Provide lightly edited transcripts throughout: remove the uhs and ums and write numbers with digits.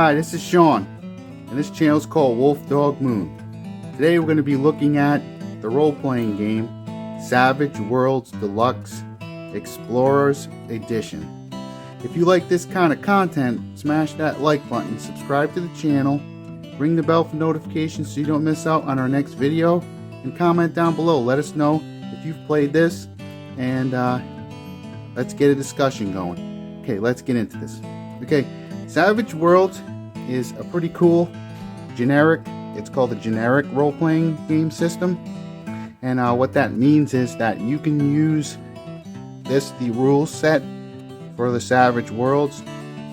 Hi, this is Sean, and this channel is called Wolf Dog Moon. Today we're going to be looking at the role-playing game Savage Worlds Deluxe Explorers Edition. If you like this kind of content, smash that like button, subscribe to the channel, ring the bell for notifications so you don't miss out on our next video, and comment down below. Let us know if you've played this, and let's get a discussion going. Okay, let's get into this. Okay, Savage Worlds is a pretty cool generic, it's called a generic role-playing game system. And what that means is that you can use the rule set for the Savage Worlds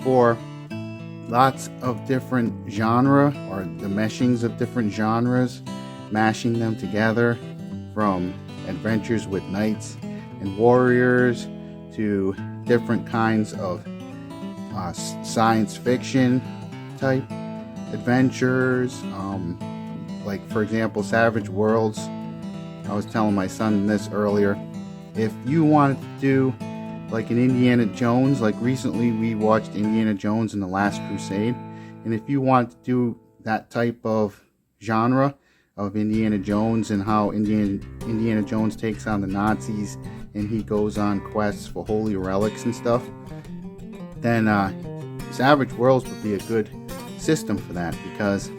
for lots of different genre, or the meshings of different genres, mashing them together, from adventures with knights and warriors to different kinds of science fiction type adventures, like for example Savage Worlds. I was telling my son this earlier, if you wanted to do like an Indiana Jones, like recently we watched Indiana Jones and the Last Crusade, and if you want to do that type of genre of Indiana Jones and how Indiana Jones takes on the Nazis and he goes on quests for holy relics and stuff, then Savage Worlds would be a good system for that, because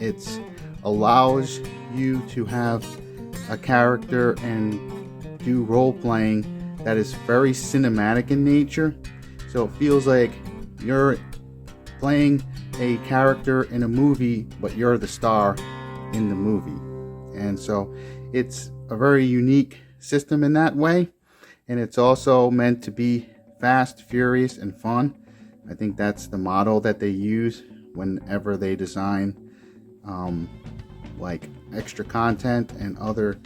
it allows you to have a character and do role-playing that is very cinematic in nature. So it feels like you're playing a character in a movie, but you're the star in the movie. And so it's a very unique system in that way. And it's also meant to be fast, furious, and fun. I think that's the motto that they use whenever they design like extra content and other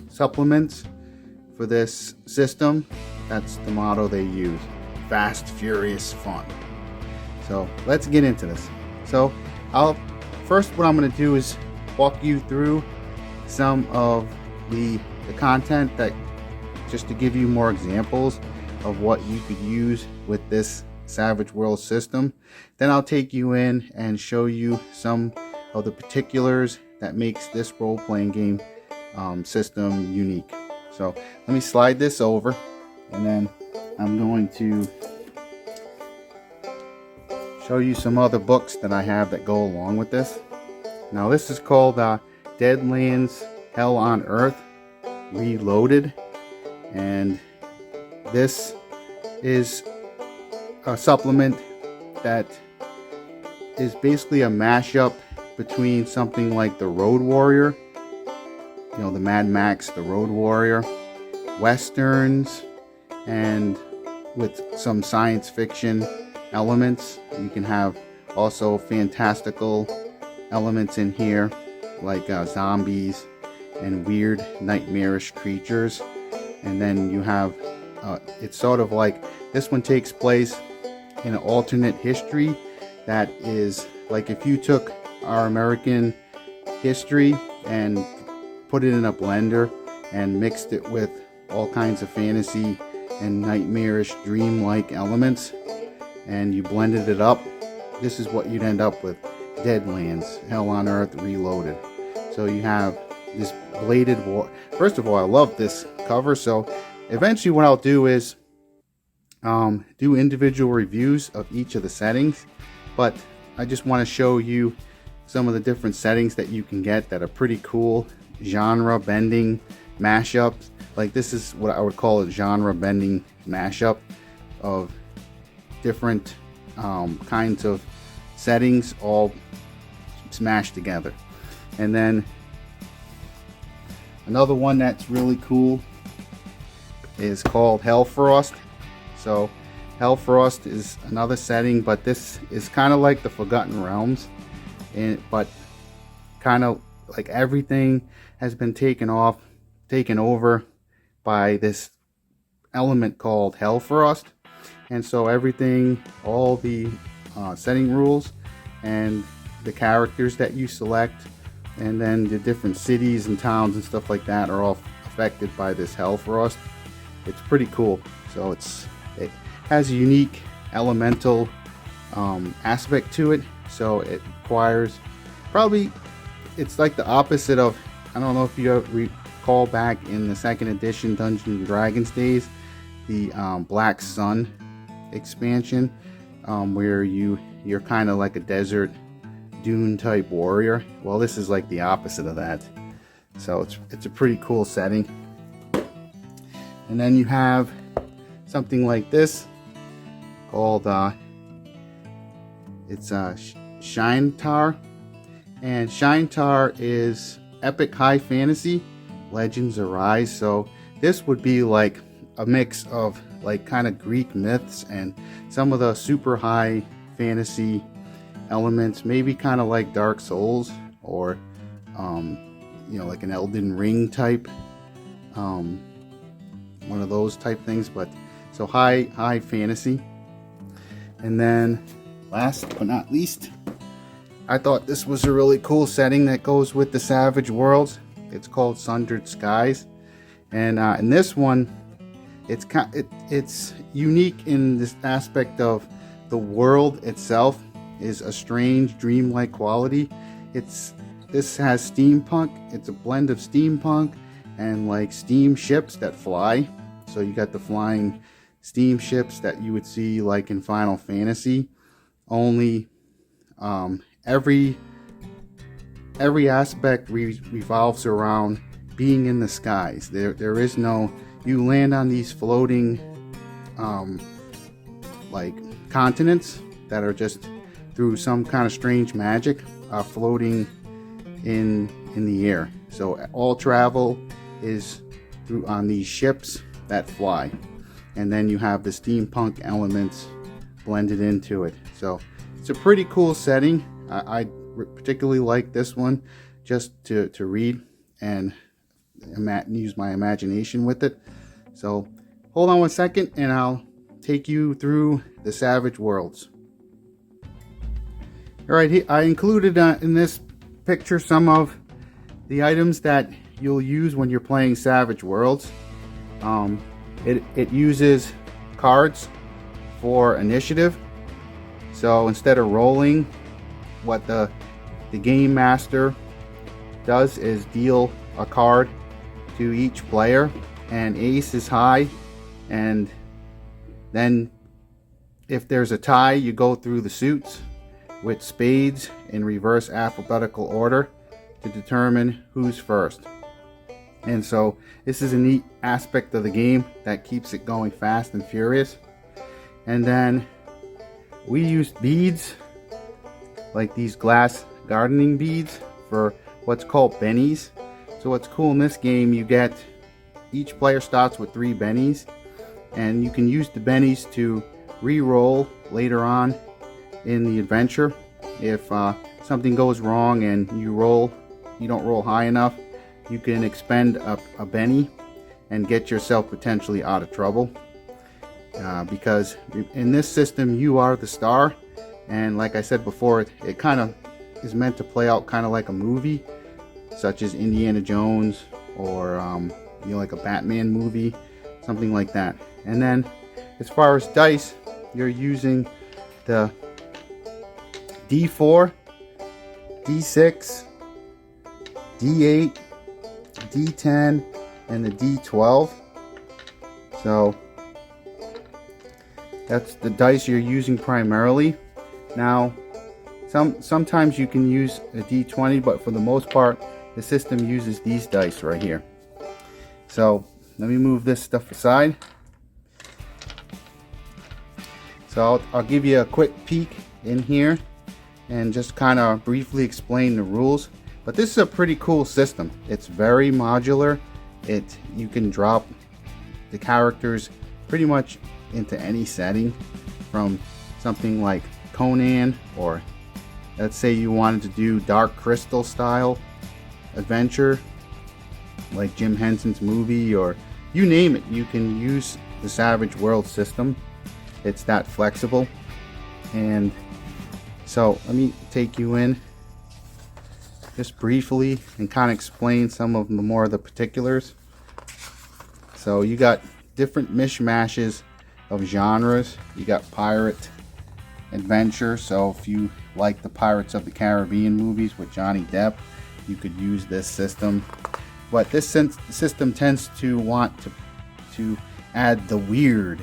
supplements for this system. That's the motto they use: fast, furious, fun. So let's get into this. So first what I'm going to do is walk you through some of the content, that just to give you more examples of what you could use with this Savage World system. Then I'll take you in and show you some of the particulars that makes this role-playing game system unique. So let me slide this over, and then I'm going to show you some other books that I have that go along with this. Now this is called Deadlands Hell on Earth Reloaded, and this is a supplement that is basically a mashup between something like the Road Warrior, you know, the Mad Max, the Road Warrior, westerns, and with some science fiction elements. You can have also fantastical elements in here, like zombies and weird nightmarish creatures. And then you have it's sort of like, this one takes place in an alternate history that is like if you took our American history and put it in a blender and mixed it with all kinds of fantasy and nightmarish dreamlike elements, and you blended it up, this is what you'd end up with: Deadlands Hell on Earth Reloaded. So you have this bladed war. First of all, I love this cover. So eventually what I'll do is do individual reviews of each of the settings, but I just want to show you some of the different settings that you can get that are pretty cool, genre bending mashups. Like this is what I would call a genre bending mashup of different kinds of settings all smashed together. And then another one that's really cool is called Hellfrost. So Hellfrost is another setting, but this is kind of like the Forgotten Realms, but kind of like everything has been taken over by this element called Hellfrost. And so everything, all the setting rules and the characters that you select, and then the different cities and towns and stuff like that, are all affected by this Hellfrost. It's pretty cool. So it has a unique elemental aspect to it. So it requires probably, it's like the opposite of, I don't know if you recall back in the second edition Dungeons and Dragons days, the Black Sun expansion, where you're kind of like a desert dune type warrior. Well, this is like the opposite of that. So it's a pretty cool setting. And then you have something like this called it's Shintar, and Shintar is epic high fantasy legends arise. So this would be like a mix of like kind of Greek myths and some of the super high fantasy elements, maybe kind of like Dark Souls, or you know, like an Elden Ring type, one of those type things. But so high fantasy. And then last but not least, I thought this was a really cool setting that goes with the Savage Worlds. It's called Sundered Skies, and in this one, it's unique in this aspect of the world itself is a strange dreamlike quality. This has steampunk. It's a blend of steampunk and like steam ships that fly. So you got the flying steamships that you would see like in Final Fantasy. Only every aspect revolves around being in the skies. There is no, you land on these floating like continents that are just through some kind of strange magic floating in the air. So all travel is through on these ships that fly, and then you have the steampunk elements blended into it. So it's a pretty cool setting. I particularly like this one just to read and use my imagination with it. So hold on one second and I'll take you through the Savage Worlds. Alright, I included in this picture some of the items that you'll use when you're playing Savage Worlds. It uses cards for initiative. So instead of rolling, what the game master does is deal a card to each player, and ace is high, and then if there's a tie, you go through the suits with spades in reverse alphabetical order to determine who's first. And so this is a neat aspect of the game that keeps it going fast and furious. And then we used beads, like these glass gardening beads, for what's called bennies. So what's cool in this game, you get, each player starts with 3 bennies, and you can use the bennies to re-roll later on in the adventure. If something goes wrong and you don't roll high enough, you can expend a benny and get yourself potentially out of trouble. Because in this system, you are the star, and like I said before, it kind of is meant to play out kind of like a movie, such as Indiana Jones, or you know, like a Batman movie, something like that. And then as far as dice, you're using the D4, D6, D8, D10, and the D12. So that's the dice you're using primarily. Now sometimes you can use a D20, but for the most part the system uses these dice right here. So let me move this stuff aside. So I'll give you a quick peek in here and just kind of briefly explain the rules. But this is a pretty cool system. It's very modular. You can drop the characters pretty much into any setting, from something like Conan, or let's say you wanted to do Dark Crystal style adventure like Jim Henson's movie, or you name it, you can use the Savage World system. It's that flexible. And so let me take you in just briefly and kind of explain some of the more of the particulars. So you got different mishmashes of genres. You got pirate, adventure. So if you like the Pirates of the Caribbean movies with Johnny Depp, you could use this system. But this system tends to want to add the weird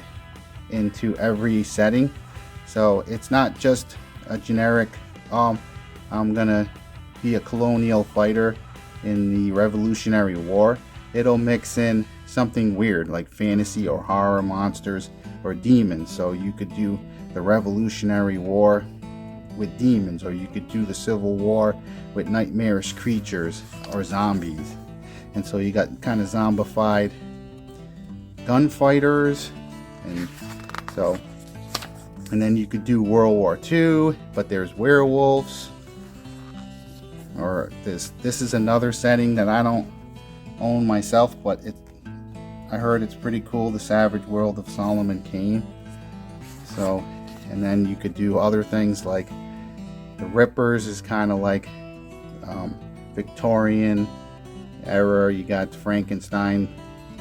into every setting. So it's not just a generic, I'm gonna be a colonial fighter in the Revolutionary War. It'll mix in something weird like fantasy or horror, monsters or demons. So you could do the Revolutionary War with demons, or you could do the Civil War with nightmarish creatures or zombies. And so you got kind of zombified gunfighters, and then you could do World War II, but there's werewolves. Or this is another setting that I don't own myself, but I heard it's pretty cool, the Savage World of Solomon Kane. So, and then you could do other things like the Rippers is kind of like Victorian era. You got Frankenstein,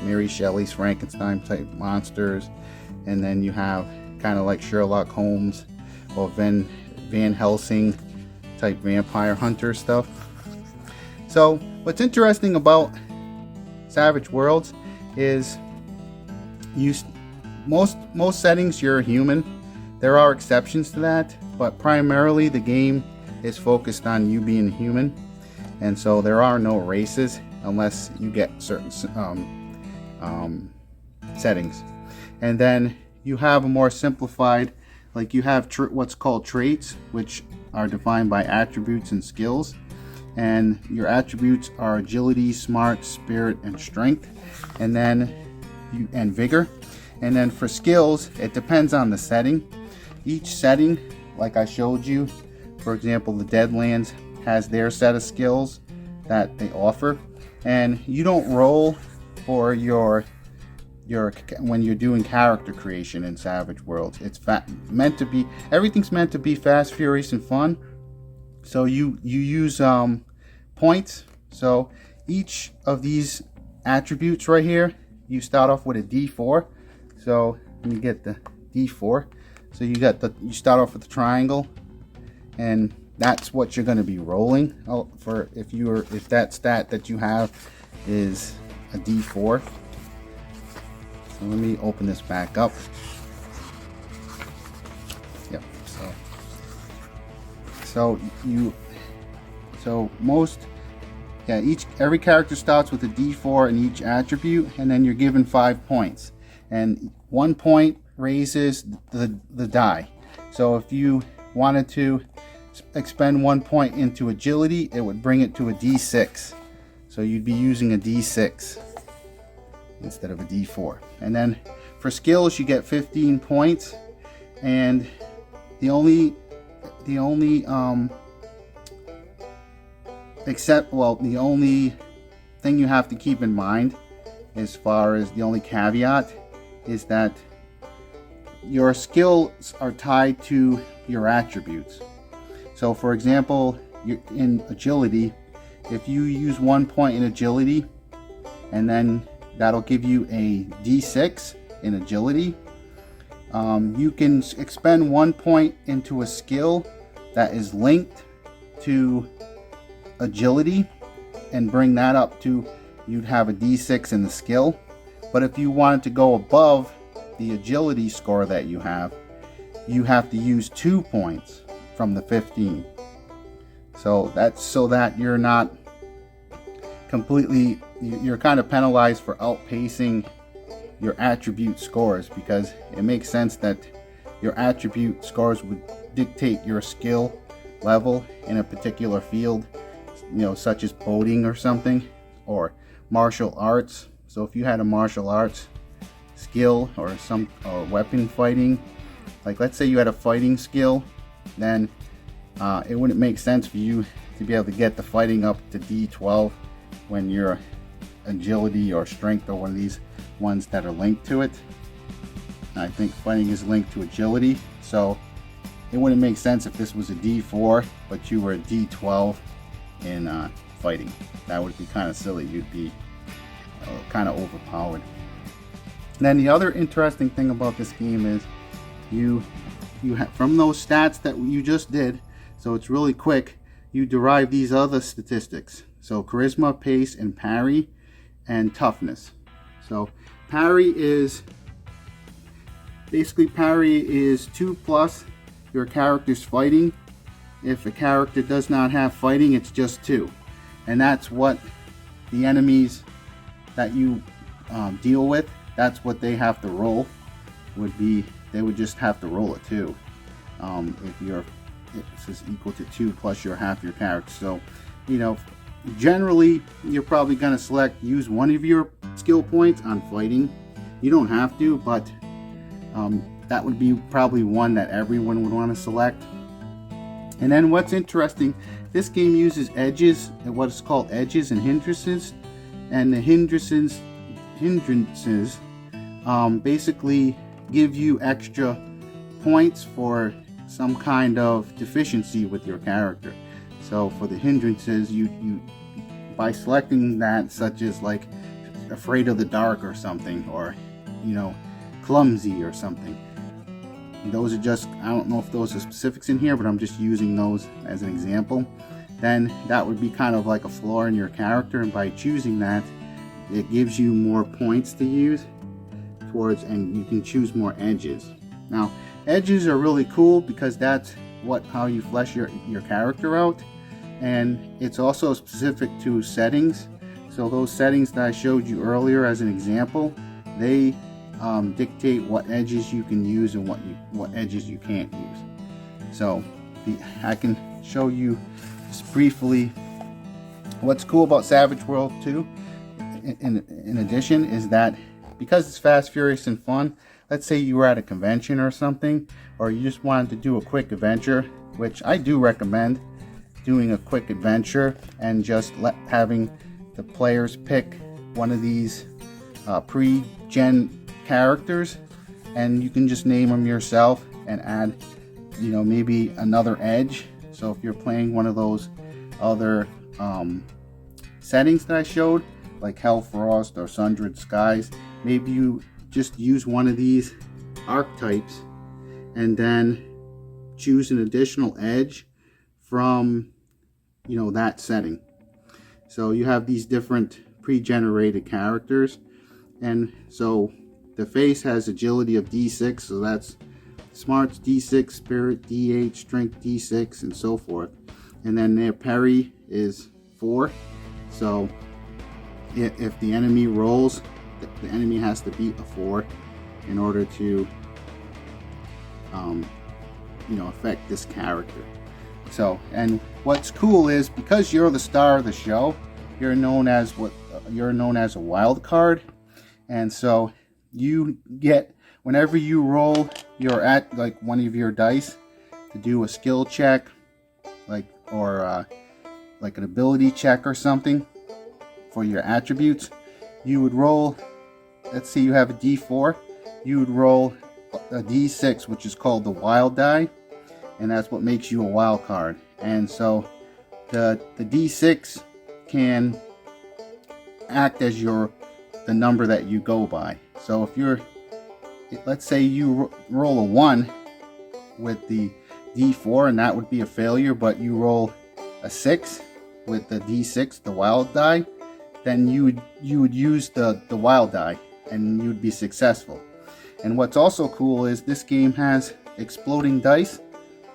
Mary Shelley's Frankenstein type monsters, and then you have kind of like Sherlock Holmes or Van Helsing type vampire hunter stuff. So what's interesting about Savage Worlds is most settings you're a human. There are exceptions to that, but primarily the game is focused on you being human, and so there are no races unless you get certain settings. And then you have a more simplified, like you have what's called traits, which are defined by attributes and skills. And your attributes are agility, smart, spirit, and strength, and then and vigor. And then for skills, it depends on the setting. Each setting, like I showed you, for example, the Deadlands has their set of skills that they offer, and you don't roll for your when you're doing character creation in Savage Worlds. It's meant to be, everything's meant to be fast, furious, and fun. So you use points. So each of these attributes right here, you start off with a D4. So let me get the D4. So you start off with the triangle, and that's what you're going to be rolling for if that stat that you have is a D4. So let me open this back up. Yep. Every character starts with a D4 in each attribute, and then you're given 5 points, and 1 point raises the die. So if you wanted to expend 1 point into agility, it would bring it to a D6. So you'd be using a D6 instead of a D4. And then for skills, you get 15 points, and the only thing you have to keep in mind, as far as the only caveat, is that your skills are tied to your attributes. So for example, in agility, if you use 1 point in agility, and then that'll give you a D6 in agility, you can expend 1 point into a skill that is linked to agility and bring that up to, you'd have a D6 in the skill. But if you wanted to go above the agility score that you have to use 2 points from the 15. So that's so that you're not completely, you're kind of penalized for outpacing your attribute scores, because it makes sense that your attribute scores would dictate your skill level in a particular field, such as boating or something, or martial arts. So if you had a martial arts skill or some weapon fighting, like let's say you had a fighting skill, then it wouldn't make sense for you to be able to get the fighting up to D12 when your agility or strength or one of these ones that are linked to it. I think fighting is linked to agility, so it wouldn't make sense if this was a D4 but you were a D12 in fighting. That would be kind of silly. You'd be kind of overpowered. And then the other interesting thing about this game is you you have from those stats that you just did, so it's really quick, you derive these other statistics. So charisma, pace, and parry, and toughness. So parry is basically 2+ your character's fighting. If a character does not have fighting, it's just 2, and that's what the enemies that you deal with, that's what they have to roll. They would just have to roll a 2 if this is equal to 2 plus your half your character. So, you know, generally you're probably going to use one of your skill points on fighting. You don't have to, but that would be probably one that everyone would want to select. And then what's interesting, this game uses edges, what is called edges and hindrances. And the hindrances basically give you extra points for some kind of deficiency with your character. So for the hindrances, you by selecting that, such as like afraid of the dark or something, or you know, clumsy or something. Those are just, I don't know if those are specifics in here, but I'm just using those as an example. Then that would be kind of like a flaw in your character, and by choosing that, it gives you more points to use towards, and you can choose more edges. Now, edges are really cool because that's how you flesh your character out, and it's also specific to settings. So those settings that I showed you earlier as an example, they dictate what edges you can use and what edges you can't use. So I can show you just briefly what's cool about Savage World 2 in addition is that because it's fast, furious, and fun, let's say you were at a convention or something, or you just wanted to do a quick adventure, which I do recommend doing a quick adventure and just having the players pick one of these pre-gen characters, and you can just name them yourself and add, you know, maybe another edge. So if you're playing one of those other settings that I showed, like Hellfrost or Sundered Skies, maybe you just use one of these archetypes and then choose an additional edge from, you know, that setting. So you have these different pre-generated characters, and so the face has agility of D6, so that's smarts D6, spirit D8, strength D6, and so forth. And then their parry is 4. So if the enemy rolls, the enemy has to beat a 4 in order to, you know, affect this character. So, and what's cool is because you're the star of the show, you're known as a wild card, and so you get, whenever you roll like one of your dice to do a skill check, like like an ability check or something for your attributes, you would roll, let's say you have a D4, you would roll a D6, which is called the wild die, and that's what makes you a wild card. And so the D6 can act as the number that you go by. So if let's say you roll a 1 with the D4, and that would be a failure, but you roll a 6 with the D6, the wild die, then you would use the wild die and you would be successful. And what's also cool is this game has exploding dice.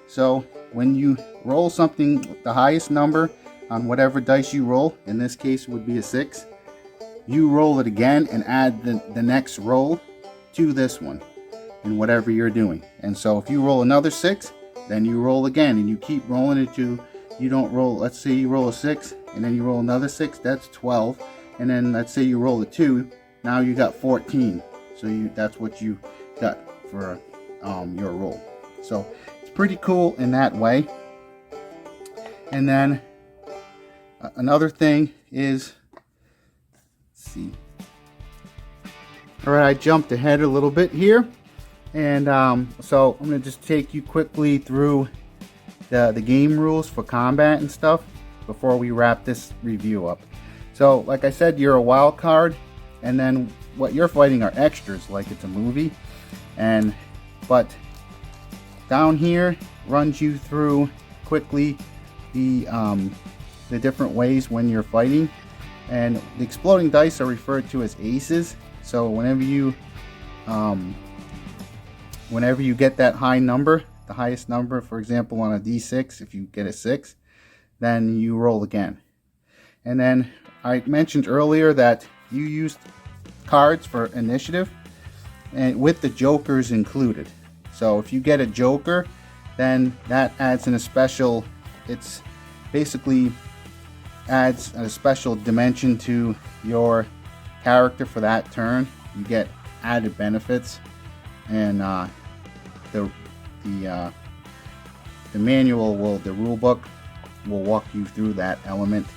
So when you roll something, the highest number on whatever dice you roll, in this case would be a 6, you roll it again and add the next roll to this one in whatever you're doing. And so if you roll another 6, then you roll again, and you keep rolling it to, you don't roll, let's say you roll a 6 and then you roll another 6, that's 12, and then let's say you roll a 2, now you got 14. So that's what you got for your roll. So it's pretty cool in that way. And then another thing is, let's see. All right, I jumped ahead a little bit here, and so I'm going to just take you quickly through the game rules for combat and stuff before we wrap this review up. So, like I said, you're a wild card, and then what you're fighting are extras, like it's a movie, but down here runs you through quickly the different ways when you're fighting, and the exploding dice are referred to as aces. So whenever you get that high number, the highest number, for example on a d6, if you get a 6, then you roll again. And then I mentioned earlier that you used cards for initiative, and with the jokers included. So if you get a joker, then that adds in a special, it's basically adds a special dimension to your character for that turn. You get added benefits, and the manual the rule book will walk you through that element,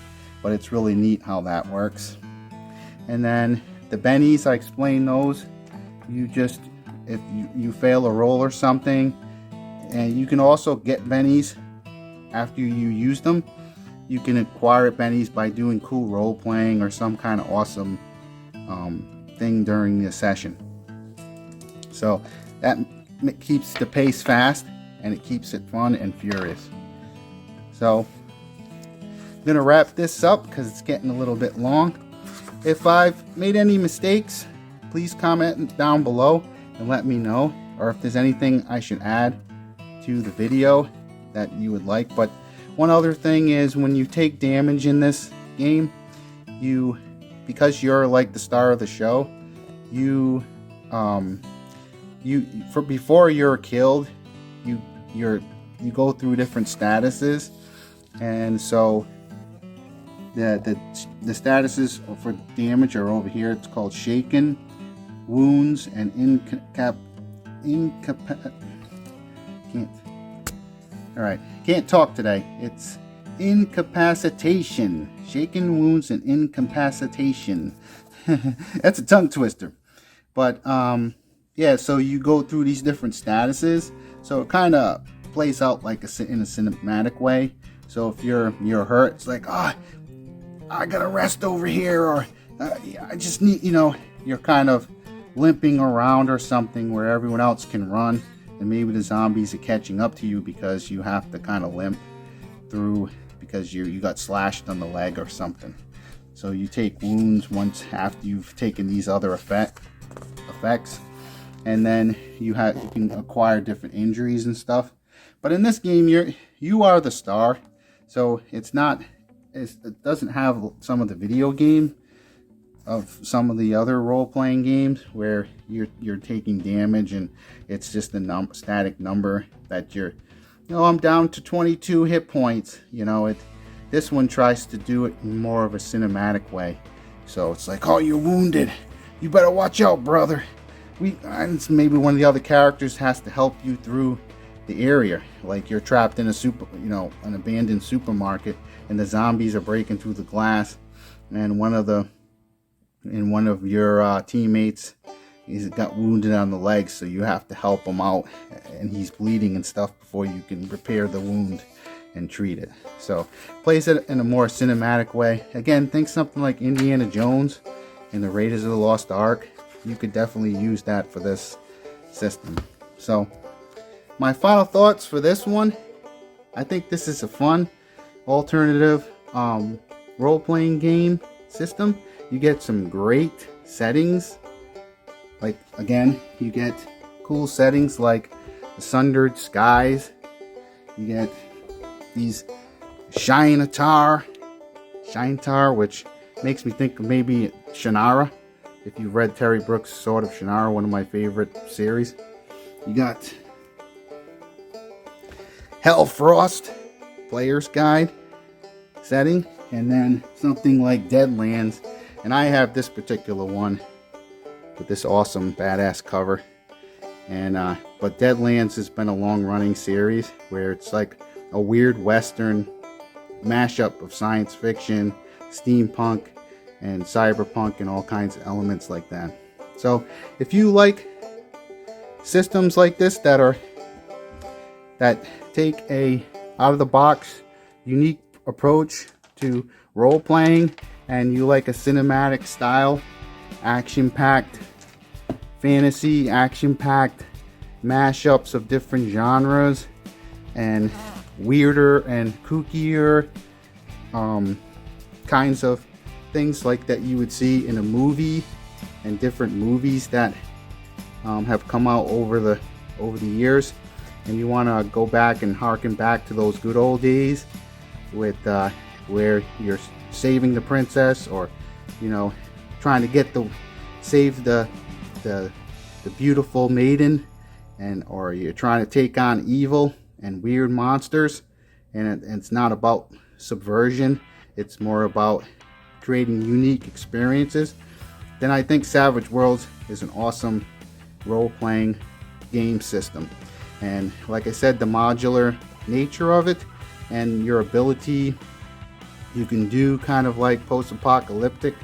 but it's really neat how that works. And then the bennies, I explained those. You just, if you fail a roll or something, and you can also get bennies after you use them. You can acquire bennies by doing cool role playing or some kind of awesome thing during the session. So that keeps the pace fast, and it keeps it fun and furious. So I'm gonna wrap this up because it's getting a little bit long. If I've made any mistakes, please comment down below and let me know, or if there's anything I should add to the video that you would like. But one other thing is, when you take damage in this game, because you're like the star of the show, before you're killed, you go through different statuses, and so the statuses for damage are over here. It's called shaken, wounds, and can't talk today. It's incapacitation. Shaken, wounds, and incapacitation. That's a tongue twister. But yeah, so you go through these different statuses. So it kind of plays out like in a cinematic way. So if you're hurt, it's like, I gotta rest over here, or I just need, you're kind of limping around or something where everyone else can run, and maybe the zombies are catching up to you because you have to kind of limp through because you got slashed on the leg or something. So you take wounds once after you've taken these other effects, and then you can acquire different injuries and stuff. But in this game, you are the star, so it doesn't have some of the video game of some of the other role-playing games where you're taking damage and it's just a static number that I'm down to 22 hit points. This one tries to do it in more of a cinematic way. So it's like, oh, you're wounded, you better watch out, brother. And maybe one of the other characters has to help you through the area, like you're trapped in an abandoned supermarket, and the zombies are breaking through the glass, and one of your teammates, he's got wounded on the leg, so you have to help him out, and he's bleeding and stuff before you can repair the wound and treat it. So plays it in a more cinematic way. Again, think something like Indiana Jones and the Raiders of the Lost Ark. You could definitely use that for this system. So my final thoughts for this one, I think this is a fun alternative role-playing game system. You get some great settings. Like, again, you get cool settings like the Sundered Skies. You get these Shine Tar, which makes me think of maybe Shannara. If you've read Terry Brooks' Sword of Shannara, one of my favorite series. You got Hellfrost, Player's Guide setting, and then something like Deadlands. And I have this particular one with this awesome badass cover. And but Deadlands has been a long-running series where it's like a weird western mashup of science fiction, steampunk, and cyberpunk, and all kinds of elements like that. So if you like systems like this that take a out of the box unique approach to role playing, and you like a cinematic style, action packed fantasy, action packed mashups of different genres and weirder and kookier kinds of things like that you would see in a movie, and different movies that have come out over the years, and you want to go back and harken back to those good old days with where you're saving the princess, or trying to save the beautiful maiden, or you're trying to take on evil and weird monsters, and it's not about subversion, it's more about creating unique experiences, then I think Savage Worlds is an awesome role-playing game system. And like I said, the modular nature of it and your ability, you can do kind of like post-apocalyptic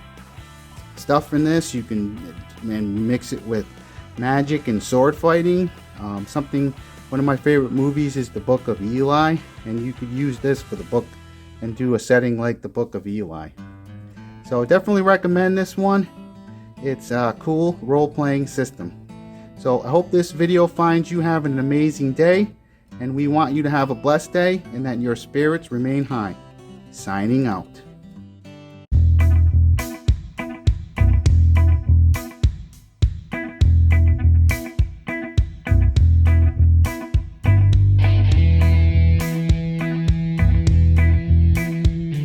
stuff in this. You can mix it with magic and sword fighting. One of my favorite movies is The Book of Eli, and you could use this for the book and do a setting like The Book of Eli. So definitely recommend this one. It's a cool role-playing system. So I hope this video finds you having an amazing day, and we want you to have a blessed day and that your spirits remain high. Signing out.